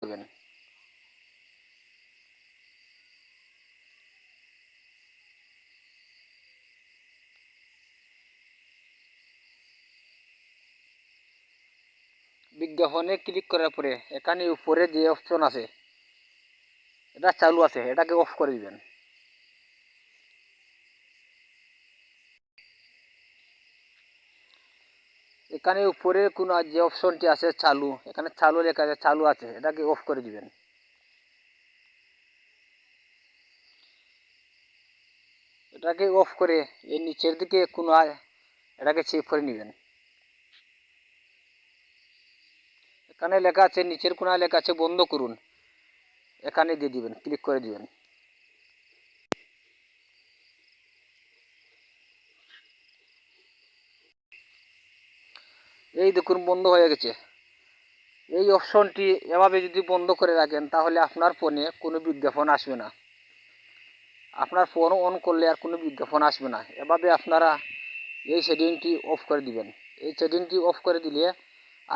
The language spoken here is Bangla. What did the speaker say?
করবেন। বিজ্ঞাপনে ক্লিক করার পরে এখানে উপরে যে অপশন আছে এটা চালু আছে, এটাকে অফ করে দিবেন। এখানে উপরে কোন যে অপশনটি আছে চালু, এখানে চালু লেখা আছে, চালু আছে, এটাকে অফ করে দিবেন। এটাকে অফ করে এই নিচের দিকে কোনায় এটাকে চেক করে নেবেন। এখানে লেখা আছে, নিচের কোনায় লেখা আছে বন্ধ করুন, এখানে দিয়ে দিবেন, ক্লিক করে দিবেন। এই দেখুন বন্ধ হয়ে গেছে। এই অপশনটি এভাবে যদি বন্ধ করে রাখেন তাহলে আপনার ফোনে কোনো বিজ্ঞাপন আসবে না। আপনার ফোন অন করলে আর কোনো বিজ্ঞাপন আসবে না। এভাবে আপনারা এই সেটিংটি অফ করে দিবেন। এই সেটিংটি অফ করে দিলে